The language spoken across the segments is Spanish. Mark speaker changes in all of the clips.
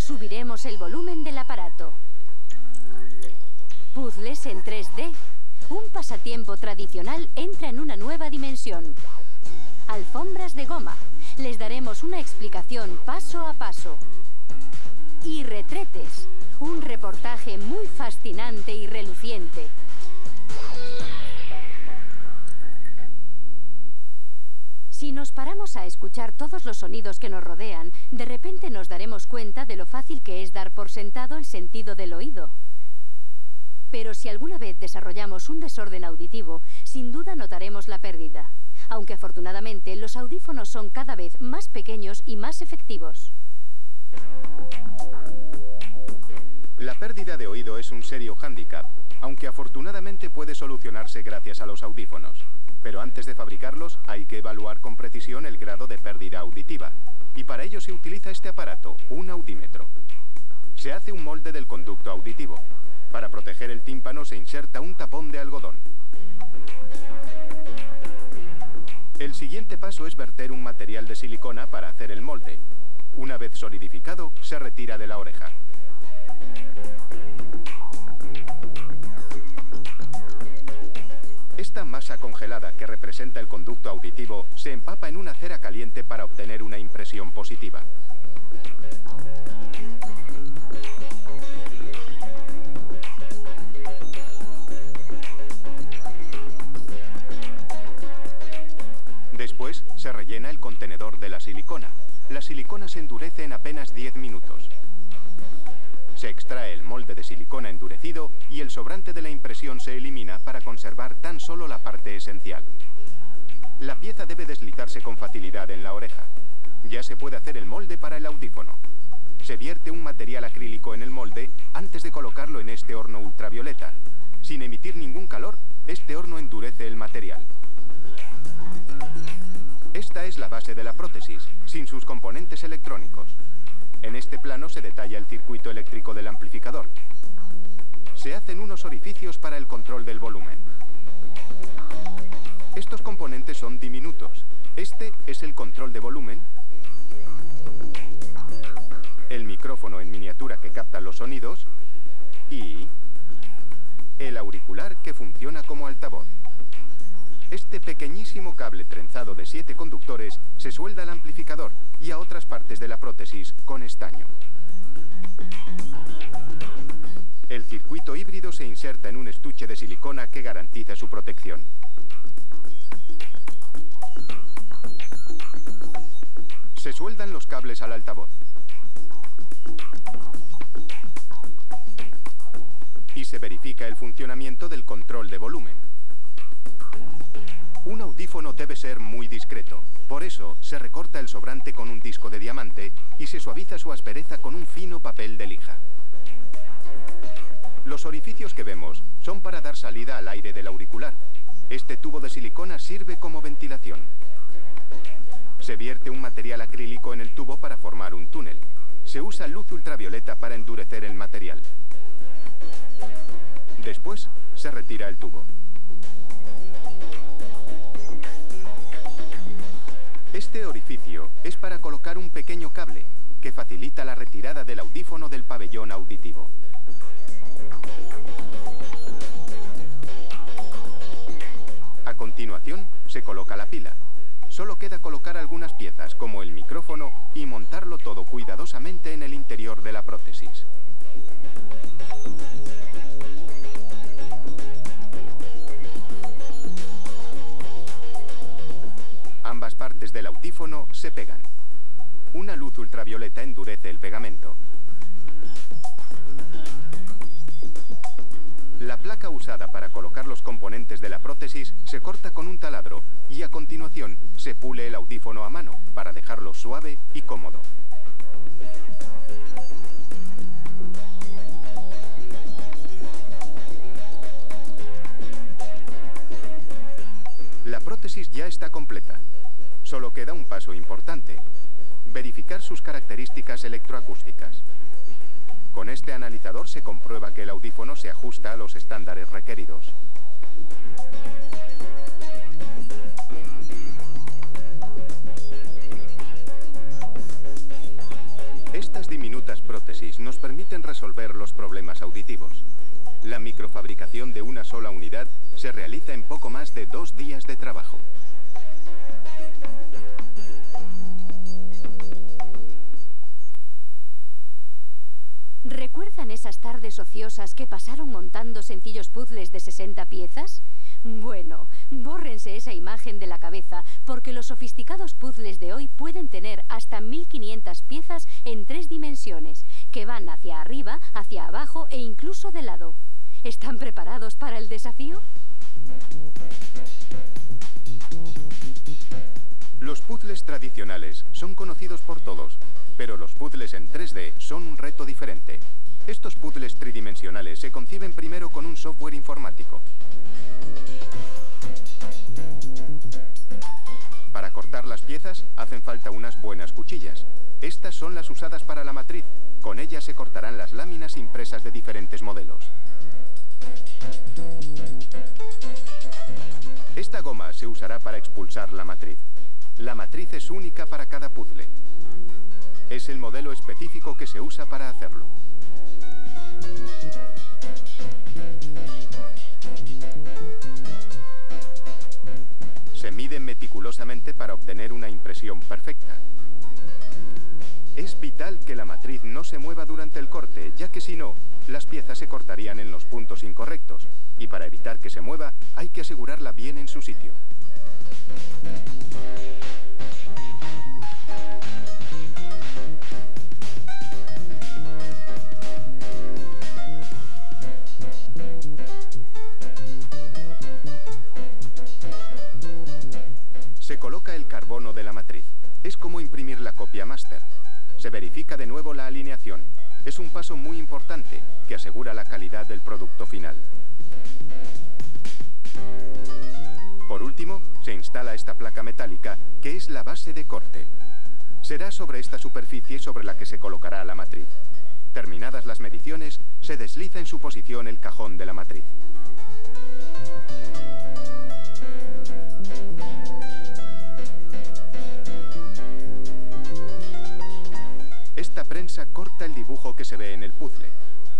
Speaker 1: Subiremos el volumen del aparato. Puzzles en 3D. Un pasatiempo tradicional entra en una nueva dimensión. Alfombras de goma. Les daremos una explicación paso a paso. Y retretes. Un reportaje muy fascinante y reluciente. Si nos paramos a escuchar todos los sonidos que nos rodean, de repente nos daremos cuenta de lo fácil que es dar por sentado el sentido del oído. Pero si alguna vez desarrollamos un desorden auditivo, sin duda notaremos la pérdida. Aunque afortunadamente los audífonos son cada vez más pequeños y más efectivos.
Speaker 2: La pérdida de oído es un serio hándicap, aunque afortunadamente puede solucionarse gracias a los audífonos. Pero antes de fabricarlos hay que evaluar con precisión el grado de pérdida auditiva. Y para ello se utiliza este aparato, un audímetro. Se hace un molde del conducto auditivo. Para proteger el tímpano se inserta un tapón de algodón. El siguiente paso es verter un material de silicona para hacer el molde. Una vez solidificado, se retira de la oreja. Esta masa congelada que representa el conducto auditivo se empapa en una cera caliente para obtener una impresión positiva. Después se rellena el contenedor de la silicona. La silicona se endurece en apenas 10 minutos. Se extrae el molde de silicona endurecido y el sobrante de la impresión se elimina para conservar tan solo la parte esencial. La pieza debe deslizarse con facilidad en la oreja. Ya se puede hacer el molde para el audífono. Se vierte un material acrílico en el molde antes de colocarlo en este horno ultravioleta. Sin emitir ningún calor, este horno endurece el material. Esta es la base de la prótesis, sin sus componentes electrónicos. En este plano se detalla el circuito eléctrico del amplificador. Se hacen unos orificios para el control del volumen. Estos componentes son diminutos. Este es el control de volumen, el micrófono en miniatura que capta los sonidos y el auricular que funciona como altavoz. Este pequeñísimo cable trenzado de 7 conductores se suelda al amplificador y a otras partes de la prótesis con estaño. El circuito híbrido se inserta en un estuche de silicona que garantiza su protección. Se sueldan los cables al altavoz. Y se verifica el funcionamiento del control de volumen. Un audífono debe ser muy discreto. Por eso se recorta el sobrante con un disco de diamante y se suaviza su aspereza con un fino papel de lija. Los orificios que vemos son para dar salida al aire del auricular. Este tubo de silicona sirve como ventilación. Se vierte un material acrílico en el tubo para formar un túnel. Se usa luz ultravioleta para endurecer el material. Después se retira el tubo. Este orificio es para colocar un pequeño cable que facilita la retirada del audífono del pabellón auditivo. A continuación, se coloca la pila. Solo queda colocar algunas piezas, como el micrófono, y montarlo todo cuidadosamente en el interior de la prótesis. Ambas partes del audífono se pegan. Una luz ultravioleta endurece el pegamento. La placa usada para colocar los componentes de la prótesis se corta con un taladro y a continuación se pule el audífono a mano para dejarlo suave y cómodo. La prótesis ya está completa. Solo queda un paso importante: verificar sus características electroacústicas. Con este analizador se comprueba que el audífono se ajusta a los estándares requeridos. Estas diminutas prótesis prótesis nos permiten resolver los problemas auditivos. La microfabricación de una sola unidad se realiza en poco más de 2 días de trabajo.
Speaker 1: ¿Recuerdan esas tardes ociosas que pasaron montando sencillos puzzles de 60 piezas? Bueno, bórrense esa imagen de la cabeza, porque los sofisticados puzzles de hoy pueden tener hasta 1500 piezas en 3 dimensiones, que van hacia arriba, hacia abajo e incluso de lado. ¿Están preparados para el desafío?
Speaker 2: Los puzzles tradicionales son conocidos por todos, pero los puzzles en 3D son un reto diferente. Estos puzzles tridimensionales se conciben primero con un software informático. Para cortar las piezas hacen falta unas buenas cuchillas. Estas son las usadas para la matriz. Con ellas se cortarán las láminas impresas de diferentes modelos. Esta goma se usará para expulsar la matriz. La matriz es única para cada puzzle. Es el modelo específico que se usa para hacerlo. Se miden meticulosamente para obtener una impresión perfecta. Es vital que la matriz no se mueva durante el corte, ya que si no, las piezas se cortarían en los puntos incorrectos. Y para evitar que se mueva, hay que asegurarla bien en su sitio. Se coloca el carbono de la matriz. Es como imprimir la copia máster. Se verifica de nuevo la alineación. Es un paso muy importante que asegura la calidad del producto final. Por último, se instala esta placa metálica, que es la base de corte. Será sobre esta superficie sobre la que se colocará la matriz. Terminadas las mediciones, se desliza en su posición el cajón de la matriz. Esta prensa corta el dibujo que se ve en el puzzle.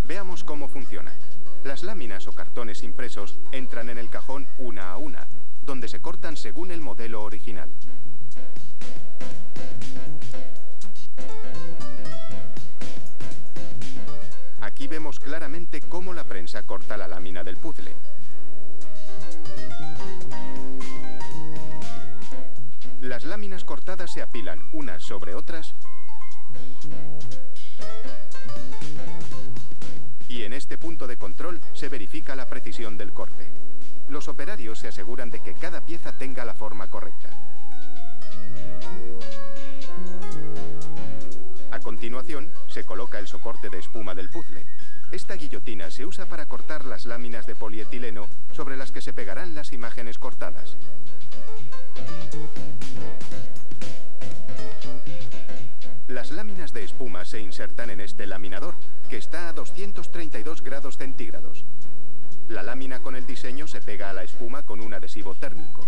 Speaker 2: Veamos cómo funciona. Las láminas o cartones impresos entran en el cajón una a una, donde se cortan según el modelo original. Aquí vemos claramente cómo la prensa corta la lámina del puzzle. Las láminas cortadas se apilan unas sobre otras y en este punto de control se verifica la precisión del corte. Los operarios se aseguran de que cada pieza tenga la forma correcta. A continuación, se coloca el soporte de espuma del puzzle. Esta guillotina se usa para cortar las láminas de polietileno sobre las que se pegarán las imágenes cortadas. Las láminas de espuma se insertan en este laminador, que está a 232 grados centígrados. La lámina con el diseño se pega a la espuma con un adhesivo térmico.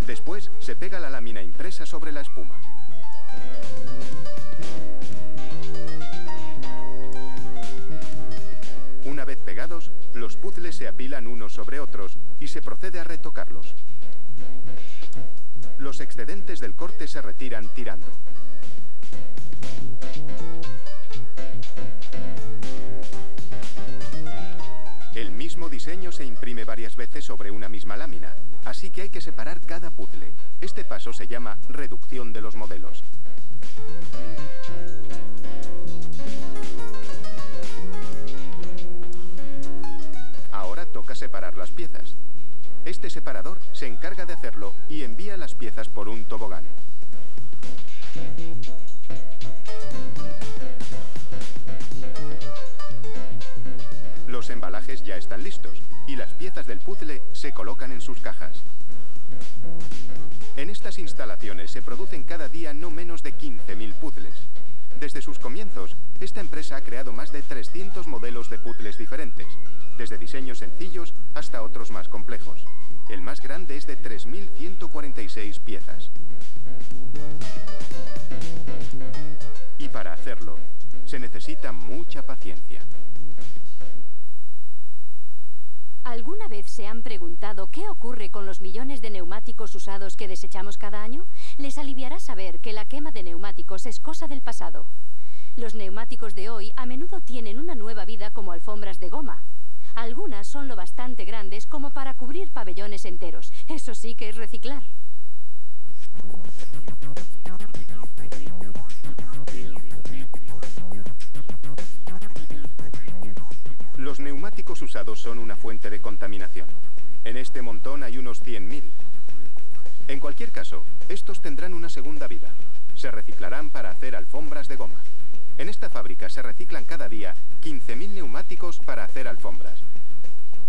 Speaker 2: Después se pega la lámina impresa sobre la espuma. Una vez pegados, los puzzles se apilan unos sobre otros y se procede a retocarlos. Los excedentes del corte se retiran tirando. El mismo diseño se imprime varias veces sobre una misma lámina, así que hay que separar cada puzzle. Este paso se llama reducción de los modelos. Ahora toca separar las piezas. Este separador se encarga de hacerlo y envía las piezas por un tobogán. Los embalajes ya están listos y las piezas del puzzle se colocan en sus cajas. En estas instalaciones se producen cada día no menos de 15.000 puzzles. Desde sus comienzos, esta empresa ha creado más de 300 modelos de puzzles diferentes, desde diseños sencillos hasta otros más complejos. El más grande es de 3.146 piezas. Y para hacerlo, se necesita mucha paciencia.
Speaker 1: ¿Alguna vez se han preguntado qué ocurre con los millones de neumáticos usados que desechamos cada año? Les aliviará saber que la quema de neumáticos es cosa del pasado. Los neumáticos de hoy a menudo tienen una nueva vida como alfombras de goma. Algunas son lo bastante grandes como para cubrir pabellones enteros. Eso sí que es reciclar.
Speaker 2: Los neumáticos usados son una fuente de contaminación. En este montón hay unos 100.000. En cualquier caso, estos tendrán una segunda vida. Se reciclarán para hacer alfombras de goma. En esta fábrica se reciclan cada día 15.000 neumáticos para hacer alfombras.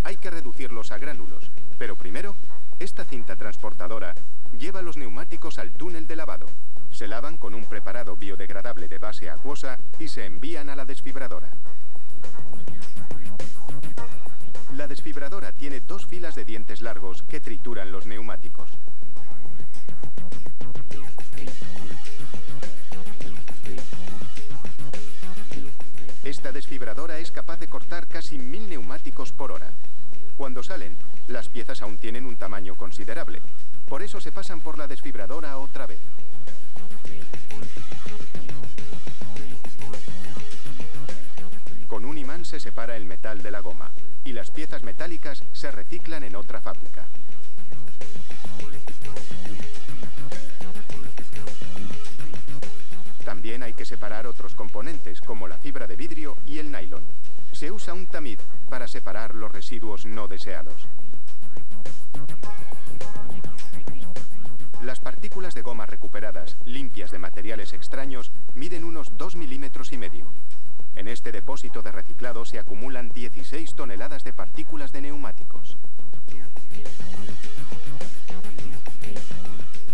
Speaker 2: Hay que reducirlos a gránulos, pero primero, esta cinta transportadora lleva los neumáticos al túnel de lavado. Se lavan con un preparado biodegradable de base acuosa y se envían a la desfibradora. La desfibradora tiene 2 filas de dientes largos que trituran los neumáticos. Esta desfibradora es capaz de cortar casi 1000 neumáticos por hora. Cuando salen, las piezas aún tienen un tamaño considerable. Por eso se pasan por la desfibradora otra vez. Con un imán se separa el metal de la goma y las piezas metálicas se reciclan en otra fábrica. También hay que separar otros componentes como la fibra de vidrio y el nylon. Se usa un tamiz para separar los residuos no deseados. Las partículas de goma recuperadas, limpias de materiales extraños, miden unos 2,5 milímetros. En este depósito de reciclado se acumulan 16 toneladas de partículas de neumáticos.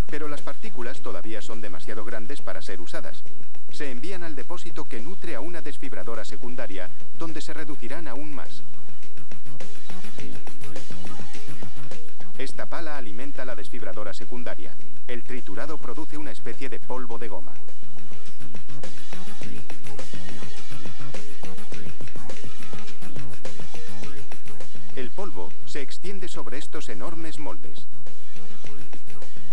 Speaker 2: Pero las partículas todavía son demasiado grandes para ser usadas. Se envían al depósito que nutre a una desfibradora secundaria, donde se reducirán aún más. Esta pala alimenta la desfibradora secundaria. El triturado produce una especie de polvo de goma. El polvo se extiende sobre estos enormes moldes.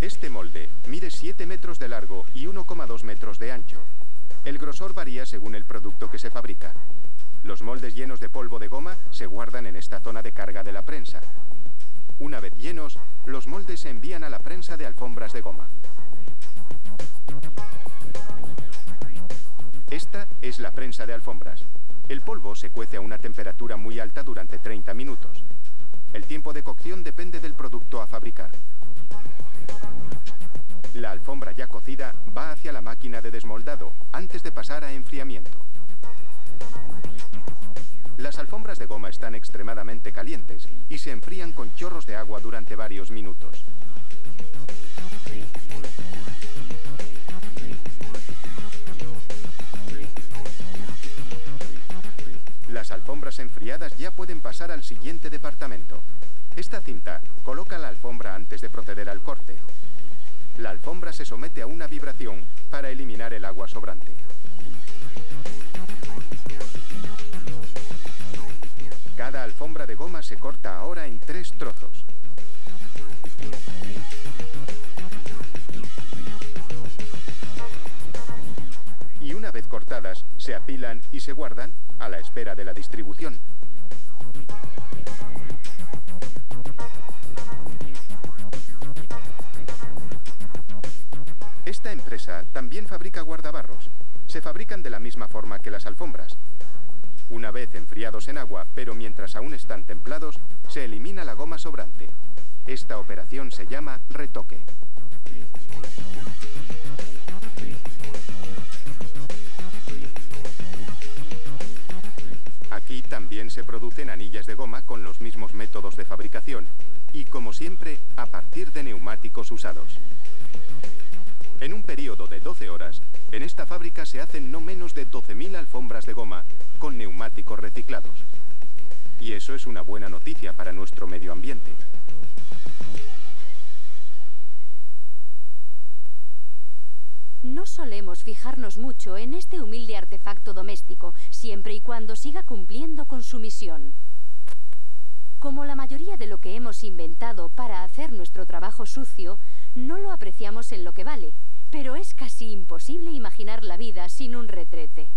Speaker 2: Este molde mide 7 metros de largo y 1,2 metros de ancho. El grosor varía según el producto que se fabrica. Los moldes llenos de polvo de goma se guardan en esta zona de carga de la prensa. Una vez llenos, los moldes se envían a la prensa de alfombras de goma. Esta es la prensa de alfombras. El polvo se cuece a una temperatura muy alta durante 30 minutos. El tiempo de cocción depende del producto a fabricar. La alfombra ya cocida va hacia la máquina de desmoldado antes de pasar a enfriamiento. Las alfombras de goma están extremadamente calientes y se enfrían con chorros de agua durante varios minutos. Las alfombras enfriadas ya pueden pasar al siguiente departamento. Esta cinta coloca la alfombra antes de proceder al corte. La alfombra se somete a una vibración para eliminar el agua sobrante. Cada alfombra de goma se corta ahora en 3 trozos. Y una vez cortadas, se apilan y se guardan a la espera de la distribución. Esta empresa también fabrica guardabarros. Se fabrican de la misma forma que las alfombras. Una vez enfriados en agua, pero mientras aún están templados, se elimina la goma sobrante. Esta operación se llama retoque. Aquí también se producen anillas de goma con los mismos métodos de fabricación y, como siempre, a partir de neumáticos usados. En un periodo de 12 horas, en esta fábrica se hacen no menos de 12.000 alfombras de goma con neumáticos reciclados. Y eso es una buena noticia para nuestro medio ambiente.
Speaker 1: No solemos fijarnos mucho en este humilde artefacto doméstico, siempre y cuando siga cumpliendo con su misión. Como la mayoría de lo que hemos inventado para hacer nuestro trabajo sucio, no lo apreciamos en lo que vale, pero es casi imposible imaginar la vida sin un retrete.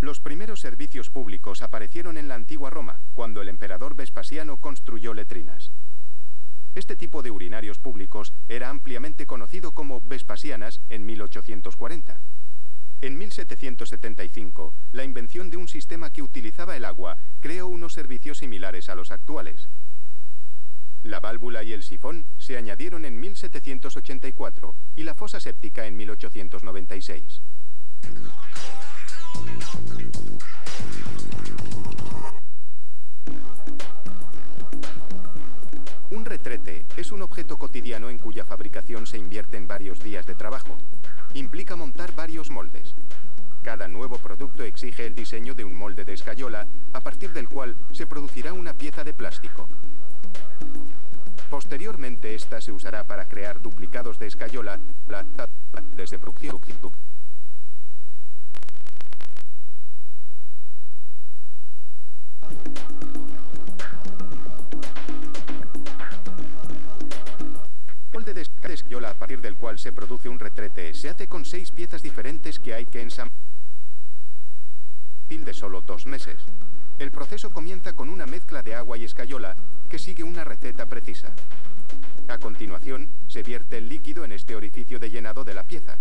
Speaker 2: Los primeros servicios públicos aparecieron en la antigua Roma, cuando el emperador Vespasiano construyó letrinas. Este tipo de urinarios públicos era ampliamente conocido como Vespasianas en 1840. En 1775, la invención de un sistema que utilizaba el agua creó unos servicios similares a los actuales. La válvula y el sifón se añadieron en 1784 y la fosa séptica en 1896. Un retrete es un objeto cotidiano en cuya fabricación se invierten varios días de trabajo. Implica montar varios moldes. Cada nuevo producto exige el diseño de un molde de escayola, a partir del cual se producirá una pieza de plástico. Posteriormente, esta se usará para crear duplicados de escayola desde producción. El molde de escayola a partir del cual se produce un retrete se hace con 6 piezas diferentes que hay que ensamblar de solo 2 meses. El proceso comienza con una mezcla de agua y escayola que sigue una receta precisa. A continuación, se vierte el líquido en este orificio de llenado de la pieza.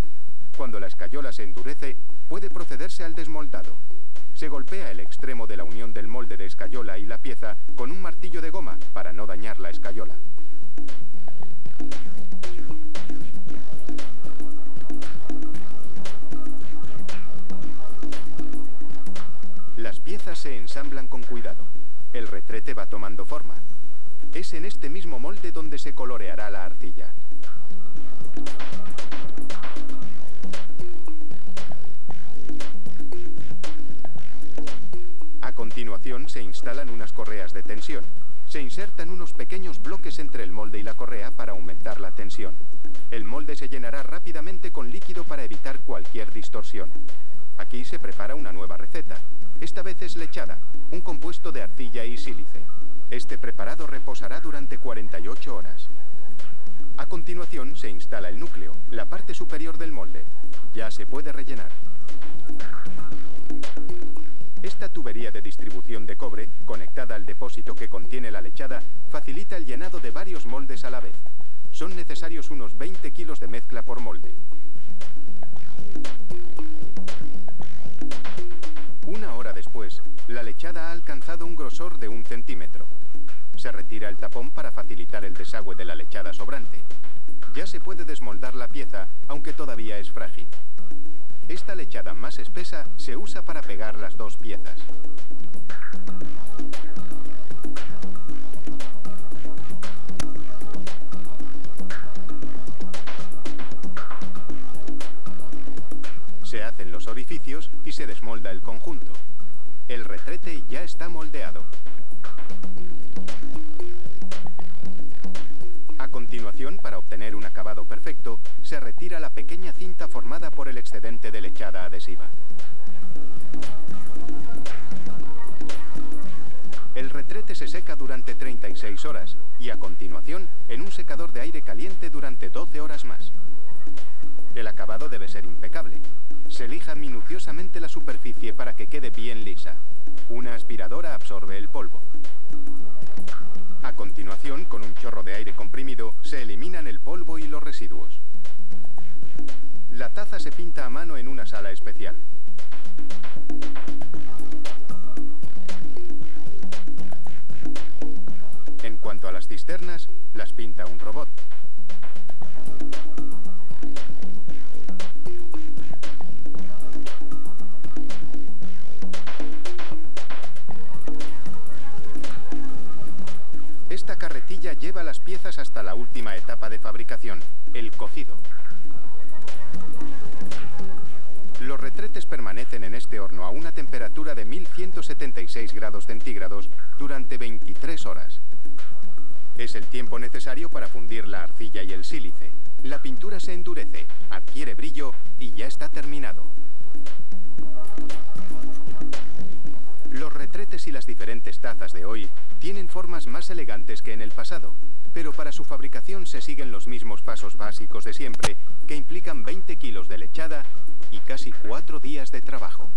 Speaker 2: Cuando la escayola se endurece, puede procederse al desmoldado. Se golpea el extremo de la unión del molde de escayola y la pieza con un martillo de goma para no dañar la escayola. Las piezas se ensamblan con cuidado. El retrete va tomando forma. Es en este mismo molde donde se coloreará la arcilla. A continuación se instalan unas correas de tensión. Se insertan unos pequeños bloques entre el molde y la correa para aumentar la tensión. El molde se llenará rápidamente con líquido para evitar cualquier distorsión. Aquí se prepara una nueva receta. Esta vez es lechada, un compuesto de arcilla y sílice. Este preparado reposará durante 48 horas. A continuación se instala el núcleo, la parte superior del molde. Ya se puede rellenar. Esta tubería de distribución de cobre, conectada al depósito que contiene la lechada, facilita el llenado de varios moldes a la vez. Son necesarios unos 20 kilos de mezcla por molde. Una hora después, la lechada ha alcanzado un grosor de 1 centímetro. Se retira el tapón para facilitar el desagüe de la lechada sobrante. Ya se puede desmoldar la pieza, aunque todavía es frágil. Esta lechada más espesa se usa para pegar las 2 piezas. Se hacen los orificios y se desmolda el conjunto. El retrete ya está moldeado. A continuación, para obtener un acabado perfecto, se retira la pequeña cinta formada por el excedente de lechada adhesiva. El retrete se seca durante 36 horas y a continuación en un secador de aire caliente durante 12 horas más. El acabado debe ser impecable. Se lija minuciosamente la superficie para que quede bien lisa. Una aspiradora absorbe el polvo. A continuación, con un chorro de aire comprimido, se eliminan el polvo y los residuos. La taza se pinta a mano en una sala especial. En cuanto a las cisternas, las pinta un robot. Esta carretilla lleva las piezas hasta la última etapa de fabricación, el cocido. Los retretes permanecen en este horno a una temperatura de 1160 176 grados centígrados durante 23 horas. Es el tiempo necesario para fundir la arcilla y el sílice. La pintura se endurece, adquiere brillo y ya está terminado. Los retretes y las diferentes tazas de hoy tienen formas más elegantes que en el pasado, pero para su fabricación se siguen los mismos pasos básicos de siempre, que implican 20 kilos de lechada y casi 4 días de trabajo.